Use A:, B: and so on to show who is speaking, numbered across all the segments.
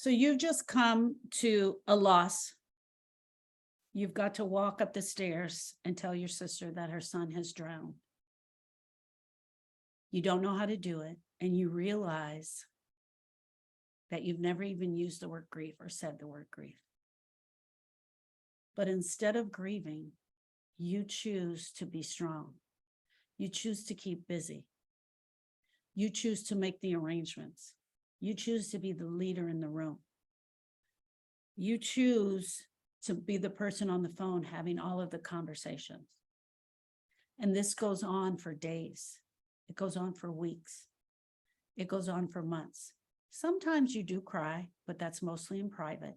A: So you've just come to a loss. You've got to walk up the stairs and tell your sister that her son has drowned. You don't know how to do it, and you realize that you've never even used the word grief or said the word grief. But instead of grieving, you choose to be strong. You choose to keep busy. You choose to make the arrangements. You choose to be the leader in the room. You choose to be the person on the phone having all of the conversations. And this goes on for days. It goes on for weeks. It goes on for months. Sometimes you do cry, but that's mostly in private.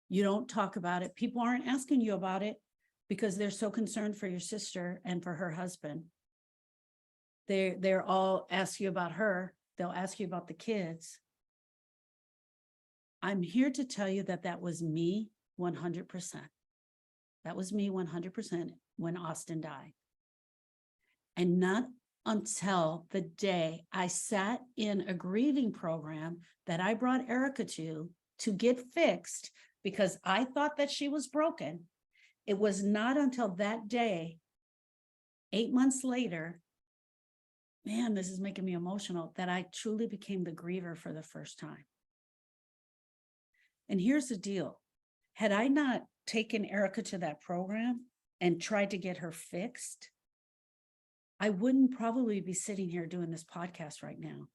A: You don't talk about it. People aren't asking you about it because they're so concerned for your sister and for her husband. They're all ask you about her. They'll ask you about the kids. I'm here to tell you that that was me 100%. That was me 100% when Austin died. And not until the day I sat in a grieving program that I brought Erica to get fixed because I thought that she was broken. It was not until that day, 8 months later, man, this is making me emotional, that I truly became the griever for the first time. And here's the deal. Had I not taken Erica to that program and tried to get her fixed, I wouldn't probably be sitting here doing this podcast right now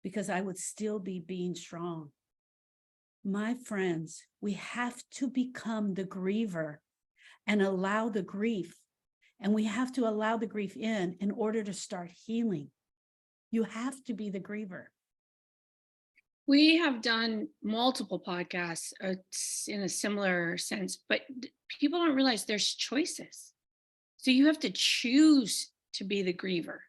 A: because I would still be being strong. My friends, we have to become the griever and allow the grief. And we have to allow the grief in order to start healing. You have to be the griever.
B: We have done multiple podcasts in a similar sense, but people don't realize there's choices. So you have to choose to be the griever.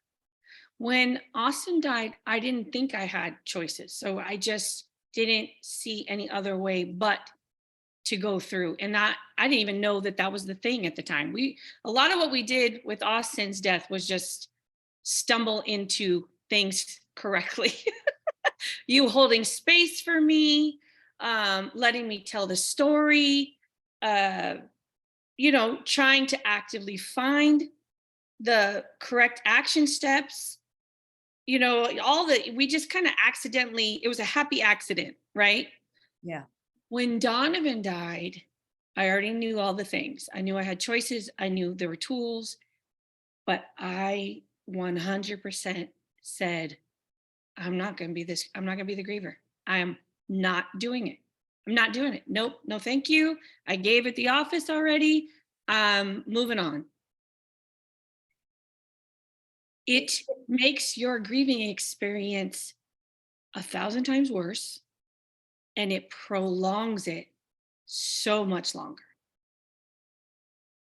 B: When Austin died, I didn't think I had choices. So I just didn't see any other way but to go through. And I didn't even know that that was the thing at the time. A lot of what we did with Austin's death was just stumble into things correctly. You holding space for me, letting me tell the story, trying to actively find the correct action steps, we just kind of accidentally, it was a happy accident, right?
A: Yeah.
B: When Donovan died, I already knew all the things. I knew I had choices. I knew there were tools, but I 100% said, I'm not going to be this. I'm not going to be the griever. I am not doing it. I'm not doing it. Nope. No, thank you. I gave it the office already. Moving on. It makes your grieving experience 1,000 times worse, and it prolongs it so much longer.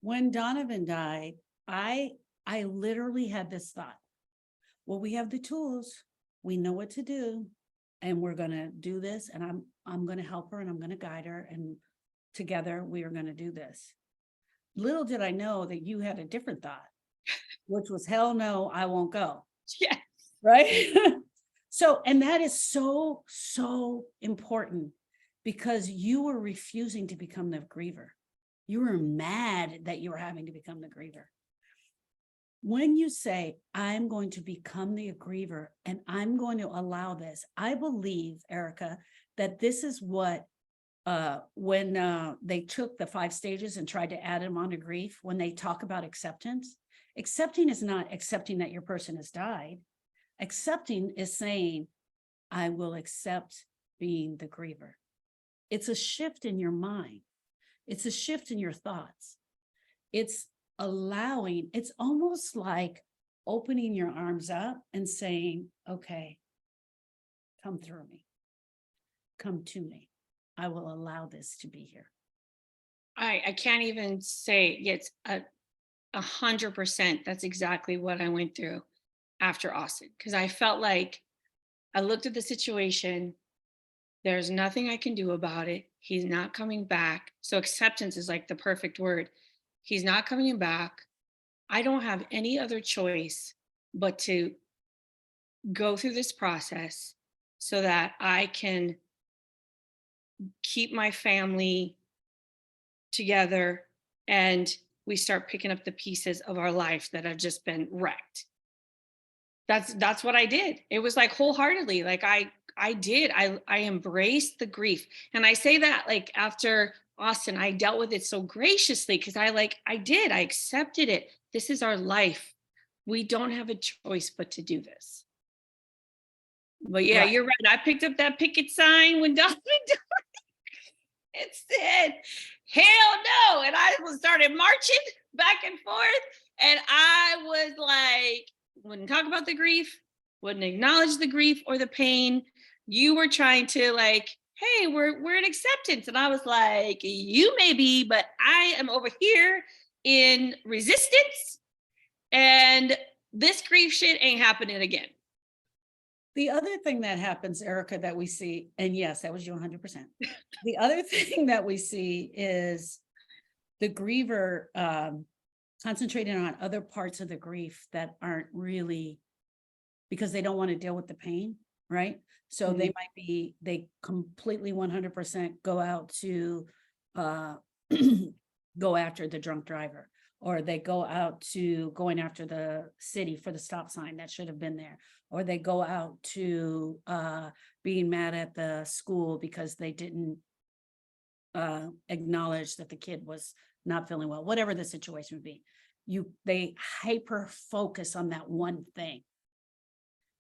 A: When Donovan died, I literally had this thought. Well, we have the tools. We know what to do, and we're going to do this, and I'm going to help her, and I'm going to guide her, and together we are going to do this. Little did I know that you had a different thought, which was, hell no, I won't go.
B: Yeah.
A: Right? So, and that is so, so important because you were refusing to become the griever. You were mad that you were having to become the griever. When you say, I'm going to become the griever and I'm going to allow this, I believe, Erica, that this is what, when they took the 5 stages and tried to add them onto grief, when they talk about acceptance, accepting is not accepting that your person has died. Accepting is saying, I will accept being the griever. It's a shift in your mind. It's a shift in your thoughts. It's allowing, it's almost like opening your arms up and saying, okay, come through me, come to me. I will allow this to be here.
B: I can't even say it's 100%. That's exactly what I went through after Austin, because I felt like I looked at the situation. There's nothing I can do about it. He's not coming back. So acceptance is like the perfect word. He's not coming back. I don't have any other choice but to go through this process so that I can keep my family together and we start picking up the pieces of our life that have just been wrecked. That's what I did. It was like wholeheartedly, like I embraced the grief. And I say that like after Austin, I dealt with it so graciously because I accepted it. This is our life. We don't have a choice but to do this. But yeah,
A: Right.
B: you're right. I picked up that picket sign when Donovan died. It said, hell no. And I started marching back and forth. And I was like, wouldn't talk about the grief, wouldn't acknowledge the grief or the pain. You were trying to like, hey, we're in acceptance. And I was like, you may be, but I am over here in resistance. And this grief shit ain't happening again.
A: The other thing that happens, Erica, that we see, and yes, that was you 100%. The other thing that we see is the griever concentrating on other parts of the grief that aren't really, because they don't want to deal with the pain, right? So they might be, they completely 100% go out to go after the drunk driver, or they go out to going after the city for the stop sign that should have been there, or they go out to being mad at the school because they didn't acknowledge that the kid was not feeling well, whatever the situation would be. They hyper focus on that one thing.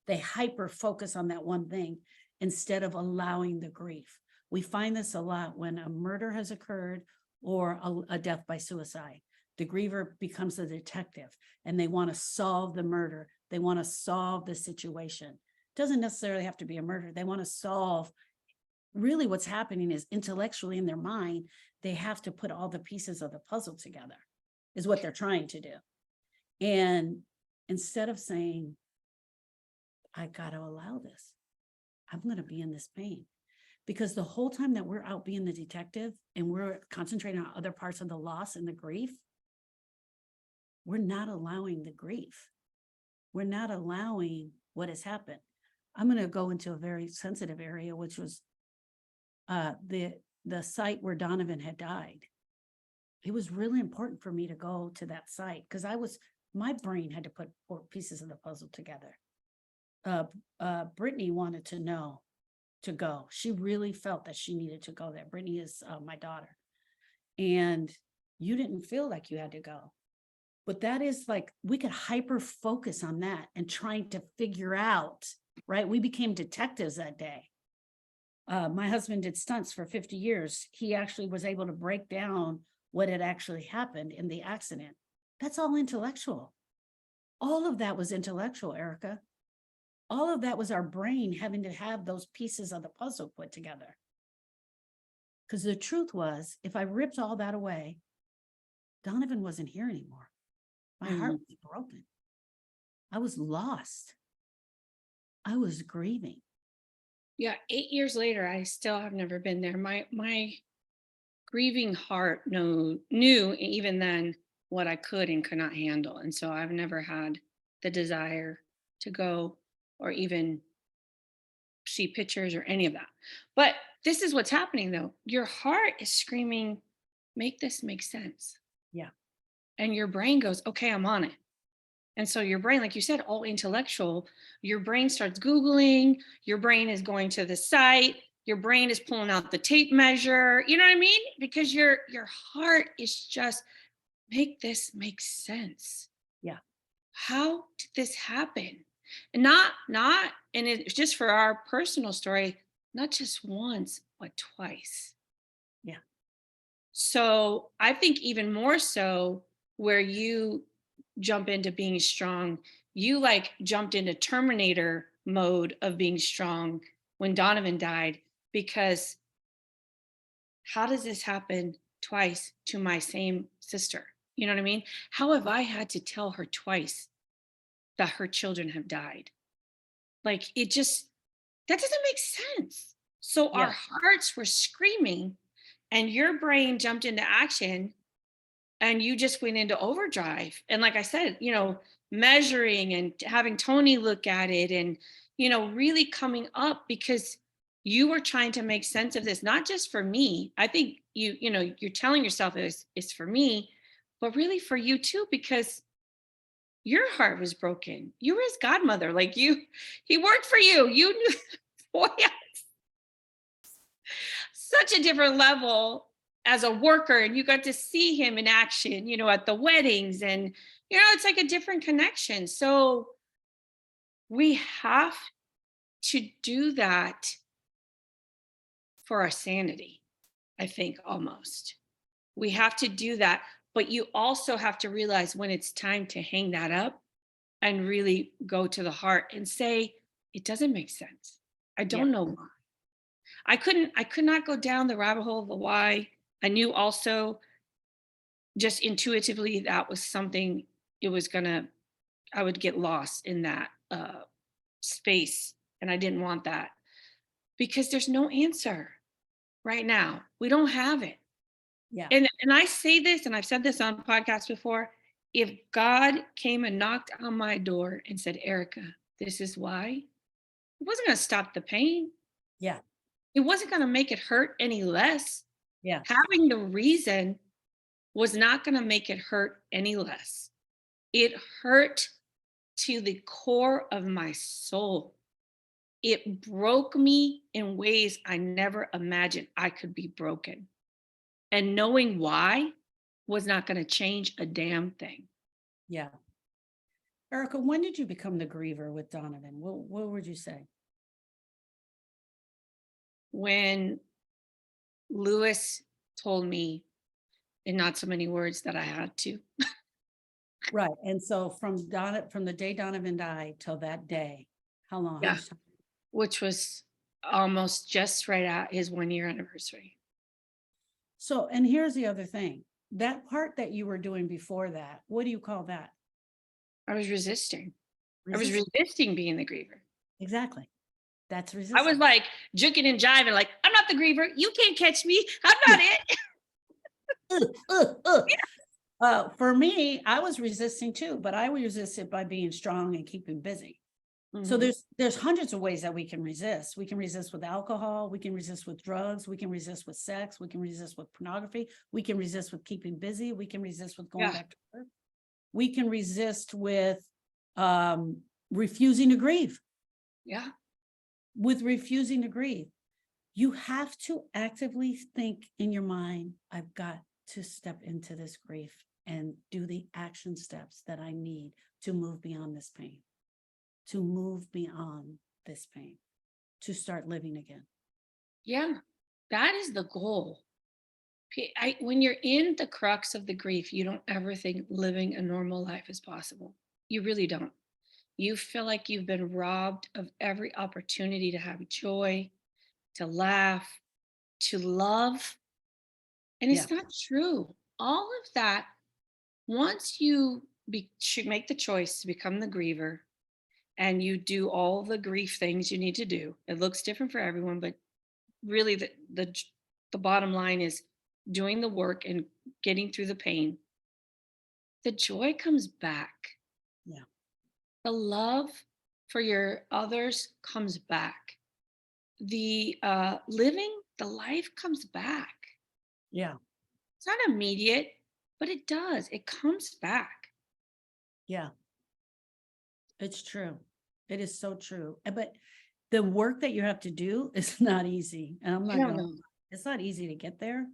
A: They hyper focus on that one thing instead of allowing the grief. We find this a lot when a murder has occurred or a death by suicide. The griever becomes a detective and they want to solve the murder. They want to solve the situation. It doesn't necessarily have to be a murder. They want to solve. Really what's happening is intellectually in their mind, they have to put all the pieces of the puzzle together, is what they're trying to do. And instead of saying, I got to allow this, I'm going to be in this pain. Because the whole time that we're out being the detective and we're concentrating on other parts of the loss and the grief, we're not allowing the grief. We're not allowing what has happened. I'm going to go into a very sensitive area, which was the site where Donovan had died. It was really important for me to go to that site because my brain had to put 4 pieces of the puzzle together. Brittany wanted to go. She really felt that she needed to go there. Brittany is my daughter. And you didn't feel like you had to go. But that is like, we could hyper focus on that and trying to figure out, right? We became detectives that day. My husband did stunts for 50 years. He actually was able to break down what had actually happened in the accident. That's all intellectual. All of that was intellectual, Erica. All of that was our brain having to have those pieces of the puzzle put together. Because the truth was, if I ripped all that away, Donovan wasn't here anymore. My heart was broken. I was lost. I was grieving.
B: Yeah, 8 years later, I still have never been there. My grieving heart knew even then what I could and could not handle. And so I've never had the desire to go or even see pictures or any of that. But this is what's happening though. Your heart is screaming, make this make sense.
A: Yeah.
B: And your brain goes, okay, I'm on it. And so your brain, like you said, all intellectual, your brain starts Googling, your brain is going to the site, your brain is pulling out the tape measure, you know what I mean? Because your heart is just, make this make sense.
A: Yeah.
B: How did this happen? And not, and it's just for our personal story, not just once, but twice.
A: Yeah.
B: So I think even more so where you jump into being strong, you like jumped into Terminator mode of being strong when Donovan died, because how does this happen twice to my same sister? You know what I mean? How have I had to tell her twice that her children have died? Like it just, that doesn't make sense. So our hearts were screaming and your brain jumped into action and you just went into overdrive. And like I said, measuring and having Tony look at it and, really coming up because you were trying to make sense of this, not just for me. I think you're telling yourself it's for me, but really for you too, because your heart was broken. You were his godmother. Like he worked for you. You knew, boy, such a different level as a worker, and you got to see him in action, at the weddings, and it's like a different connection. So we have to do that for our sanity, I think, almost. We have to do that, but you also have to realize when it's time to hang that up and really go to the heart and say, it doesn't make sense. I
A: Yeah.
B: don't know why. I could not go down the rabbit hole of the why. I knew also just intuitively that was something it was gonna I would get lost in that space, and I didn't want that because there's no answer right now. We don't have it.
A: Yeah.
B: And I say this, and I've said this on podcasts before. If God came and knocked on my door and said, Erica, this is why, it wasn't going to stop the pain.
A: Yeah.
B: It wasn't going to make it hurt any less.
A: Yeah.
B: Having the reason was not going to make it hurt any less. It hurt to the core of my soul. It broke me in ways I never imagined I could be broken. And knowing why was not going to change a damn thing.
A: Yeah. Erica, when did you become the griever with Donovan? What would you say?
B: When Lewis told me in not so many words that I had to.
A: Right. And so from the day Donovan died till that day, how long? How
B: Yeah.
A: much time?
B: Which was almost just right at his 1 year anniversary.
A: So, and here's the other thing. That part that you were doing before that, what do you call that?
B: I was resisting. I was
A: Resistance.
B: resisting being the griever.
A: Exactly. That's
B: I was
A: resistance.
B: like juking and jiving, like, I'm not the griever. You can't catch me. I'm not it.
A: For me, I was resisting too, but I resisted by being strong and keeping busy. So
B: Mhm.
A: there's hundreds of ways that we can resist. We can resist with alcohol, we can resist with drugs, we can resist with sex, we can resist with pornography, we can resist with keeping busy, we can resist with going
B: Yeah.
A: back to work. We can resist with refusing to grieve.
B: Yeah.
A: With refusing to grieve, you have to actively think in your mind, I've got to step into this grief and do the action steps that I need to move beyond this pain, to move beyond this pain, to start living again.
B: Yeah. That is the goal. When you're in the crux of the grief, you don't ever think living a normal life is possible. You really don't. You feel like you've been robbed of every opportunity to have joy, to laugh, to love. And
A: Yeah.
B: it's not true. All of that, once you should make the choice to become the griever and you do all the grief things you need to do, it looks different for everyone, but really the bottom line is doing the work and getting through the pain. The joy comes back.
A: Yeah.
B: The love for your others comes back. The living the life comes back.
A: Yeah.
B: It's not immediate, but it does. It comes back.
A: Yeah. It's true. It is so true. But the work that you have to do is not easy. And I'm not
B: No,
A: going
B: no.
A: to, it's not easy to get there.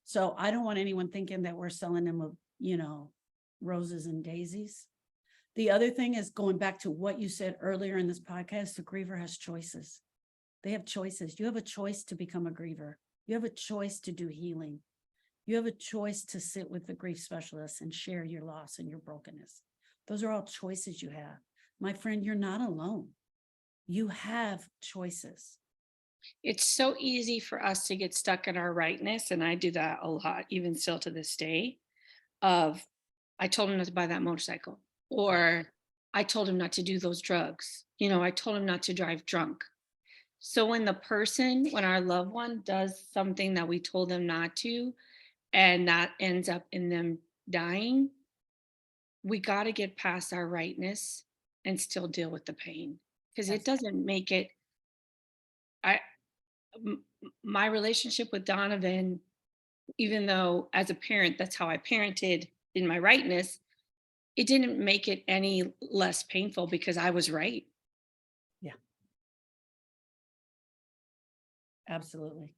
A: So I don't want anyone thinking that we're selling them, roses and daisies. The other thing is going back to what you said earlier in this podcast, the griever has choices. They have choices. You have a choice to become a griever. You have a choice to do healing. You have a choice to sit with the grief specialist and share your loss and your brokenness. Those are all choices you have. My friend, you're not alone. You have choices.
B: It's so easy for us to get stuck in our rightness. And I do that a lot, even still to this day. Of I told him not to buy that motorcycle, or I told him not to do those drugs. I told him not to drive drunk. So when our loved one does something that we told them not to, and that ends up in them dying, we got to get past our rightness and still deal with the pain. because
A: Yes.
B: it doesn't make it. I my relationship with Donovan, even though as a parent, that's how I parented in my rightness, it didn't make it any less painful because I was right.
A: Yeah. Absolutely.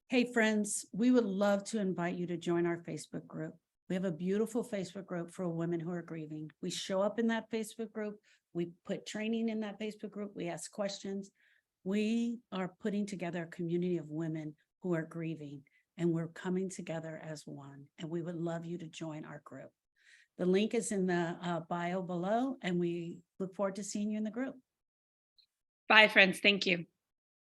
A: Hey, friends, we would love to invite you to join our Facebook group. We have a beautiful Facebook group for women who are grieving. We show up in that Facebook group. We put training in that Facebook group. We ask questions. We are putting together a community of women who are grieving, and we're coming together as one. And we would love you to join our group. The link is in the bio below, and we look forward to seeing you in the group.
B: Bye, friends. Thank you.